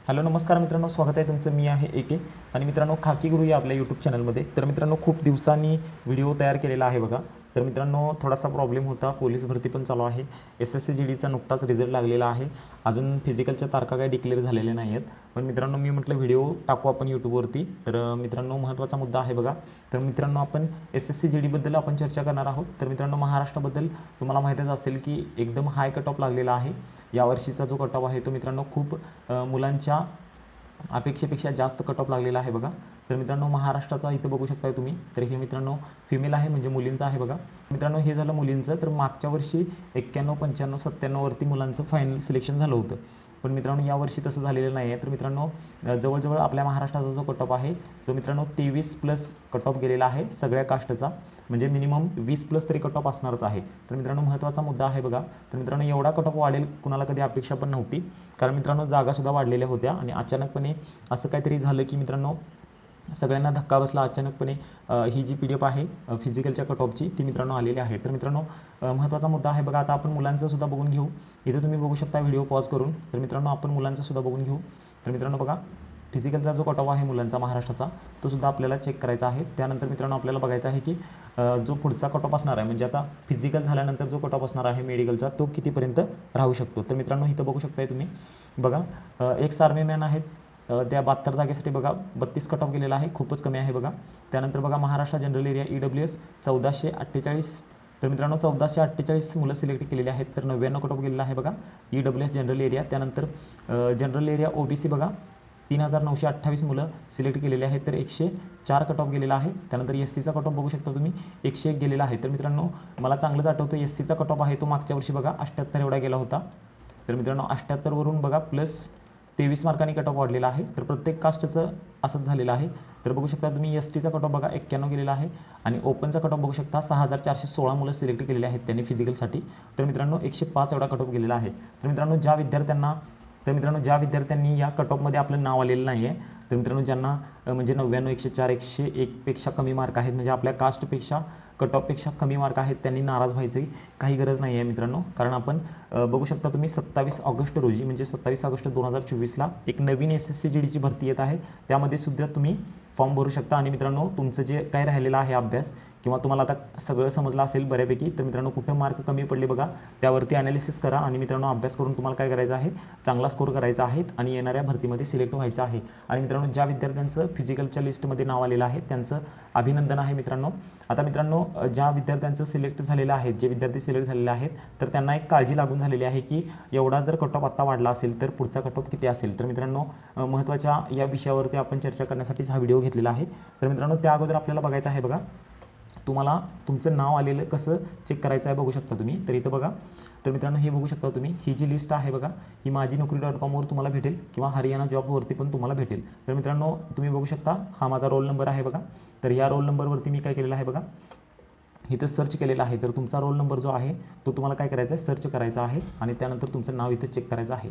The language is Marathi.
हॅलो नमस्कार मित्रांनो, स्वागत आहे तुमचं. मी आहे एके आणि मित्रांनो खाकी गुरु या आपल्या यूट्यूब चॅनलमध्ये. तर मित्रांनो खूप दिवसांनी व्हिडिओ तयार केलेला आहे बघा. तर मित्रांनो थोडासा प्रॉब्लेम होता, पोलीस भरती पण चालू आहे, SSC GDचा नुकताच रिझल्ट लागलेला आहे. अजून फिजिकलच्या तारखा काही डिक्लेअर झालेल्या नाही आहेत. पण मित्रांनो मी म्हटलं व्हिडिओ टाकू आपण यूट्यूबवरती. तर मित्रांनो महत्त्वाचा मुद्दा आहे बघा. तर मित्रांनो आपण SSC GDबद्दल आपण चर्चा करणार आहोत. तर मित्रांनो महाराष्ट्राबद्दल तुम्हाला माहीतच असेल की एकदम हाय कट ऑफ लागलेला आहे. यावर्षीचा जो कट ऑफ आहे तो मित्रांनो खूप मुलांच्या अपेक्षेपेक्षा जास्त कट ऑफ लागलेला आहे बघा. तर मित्रांनो महाराष्ट्राचा इथं बघू शकताय तुम्ही. तर हे मित्रांनो फिमेल आहे, म्हणजे मुलींचं आहे बघा. मित्रांनो हे झालं मुलींचं. तर मागच्या वर्षी 91, 95, 97 वरती मुलांचं फायनल सिलेक्शन झालं होतं. पण मित्रांनो यावर्षी तसं झालेलं नाही आहे. तर मित्रांनो जवळजवळ आपल्या महाराष्ट्राचा जो कट ऑफ आहे तो मित्रांनो 23+ कट ऑफ गेलेला आहे सगळ्या कास्टचा. म्हणजे मिनिमम 20+ तरी कट ऑफ असणारच आहे. तर मित्रांनो महत्त्वाचा मुद्दा आहे बघा. तर मित्रांनो एवढा कट ऑफ वाढेल कुणाला कधी अपेक्षा पण नव्हती, कारण मित्रांनो जागासुद्धा वाढलेल्या होत्या आणि अचानकपणे असं काहीतरी झालं की मित्रांनो सगळ्यांना धक्का बसला अचानकपणे. ही जी PDF आहे फिजिकलच्या कट ऑफची ती मित्रांनो आलेली आहे. तर मित्रांनो महत्त्वाचा मुद्दा आहे बघा. आता आपण मुलांचं सुद्धा बघून घेऊ. इथे तुम्ही बघू शकता व्हिडिओ पॉज करून. तर मित्रांनो आपण मुलांचं सुद्धा बघून घेऊ. तर मित्रांनो बघा, फिजिकलचा जो कट ऑफ आहे मुलांचा महाराष्ट्राचा तो सुद्धा आपल्याला चेक करायचा आहे. त्यानंतर मित्रांनो आपल्याला बघायचं आहे की जो पुढचा कट ऑफ असणार आहे, म्हणजे आता फिजिकल झाल्यानंतर जो कट ऑफ असणार आहे मेडिकलचा तो कितीपर्यंत राहू शकतो. तर मित्रांनो इथं बघू शकताय तुम्ही बघा. एक आर्मी मॅन आहेत, त्या 72 जागेसाठी बघा 32 कट ऑफ गेलेला आहे, खूपच कमी आहे बघा. त्यानंतर बघा महाराष्ट्र जनरल एरिया EWS 1448. तर मित्रांनो 1448 मुलं सिलेक्ट केलेली आहेत. तर 99 कट ऑफ गेलेला आहे बघा EWS जनरल एरिया. त्यानंतर जनरल एरिया OBC बघा 3928 मुलं सिलेक्ट केलेले आहेत. तर 104 कट ऑफ गेलेला आहे. त्यानंतर SCचा कट ऑफ बघू शकता तुम्ही 101 गेलेला आहे. तर मित्रांनो मला चांगलंच आठवतं SCचा कट ऑफ आहे तो मागच्या वर्षी बघा 78 एवढा गेला होता. तर मित्रांनो 78 वरून बघा प्लस 23 मार्कांनी कट ऑफ वाढलेला आहे. तर प्रत्येक कास्टचं असंच झालेलं आहे. तर बघू शकता तुम्ही STचा कट ऑफ बघा 91 गेलेला आहे आणि ओपनचा कट ऑफ बघू शकता 6416 मुलं सिलेक्ट केलेली आहेत त्यांनी फिजिकलसाठी. तर मित्रांनो 105 एवढा कट ऑफ गेलेला आहे. तर मित्रांनो ज्या विद्यार्थ्यांनी या कट ऑफमध्ये आपलं नाव आलेलं नाही आहे, तर मित्रांनो ज्यांना म्हणजे 99, 104, 101पेक्षा कमी मार्क आहेत, म्हणजे आपल्या कास्टपेक्षा कट ऑफपेक्षा कमी मार्क आहेत, त्यांनी नाराज व्हायची काही गरज नाही आहे मित्रांनो. कारण आपण बघू शकता तुम्ही 27 ऑगस्ट रोजी म्हणजे 27 ऑगस्ट 2024ला एक नवीन SSC GDची भरती येत आहे. त्यामध्ये सुद्धा तुम्ही फॉर्म भरू शकता. आणि मित्रांनो तुमचं जे काय राहिलेलं आहे अभ्यास किंवा तुम्हाला आता सगळं समजलं असेल बऱ्यापैकी, तर मित्रांनो कुठं मार्क कमी पडले बघा त्यावरती ॲनालिसिस करा आणि मित्रांनो अभ्यास करून तुम्हाला काय करायचं आहे, चांगला स्कोर करायचा आहे आणि येणाऱ्या भरतीमध्ये सिलेक्ट व्हायचं आहे. आणि मित्रांनो ज्या विद्यार्थ्यांचं फिजिकलच्या लिस्टमध्ये नाव आलेलं आहे त्यांचं अभिनंदन आहे मित्रांनो. आता मित्रांनो ज्या विद्यार्थ्यांचं सिलेक्ट झालेलं आहे, जे विद्यार्थी सिलेक्ट झालेले आहेत, तर त्यांना एक काळजी लागून झालेली आहे की एवढा जर कट ऑफ आत्ता वाढला असेल तर पुढचा कट ऑफ किती असेल. तर मित्रांनो महत्त्वाच्या या विषयावरती आपण चर्चा करण्यासाठीच हा व्हिडिओ घेतलेला आहे. तर मित्रांनो त्या अगोदर आपल्याला बघायचं आहे बघा, तुम्हाला तुमचं नाव आलेलं कसं चेक करायचं आहे बघू शकता तुम्ही. तर इथं बघा, तर मित्रांनो हे बघू शकता तुम्ही, ही जी लिस्ट आहे बघा ही माझी नोकरी.com तुम्हाला भेटेल किंवा हरियाणा जॉबवरती पण तुम्हाला भेटेल. तर मित्रांनो तुम्ही बघू शकता हा माझा रोल नंबर आहे बघा. तर या रोल नंबरवरती मी काय केलेलं आहे बघा, इथं सर्च केलेला आहे. तर तुमचा रोल नंबर जो आहे तो तुम्हाला काय करायचा आहे, सर्च करायचा आहे आणि त्यानंतर तुमचं नाव इथं चेक करायचं आहे.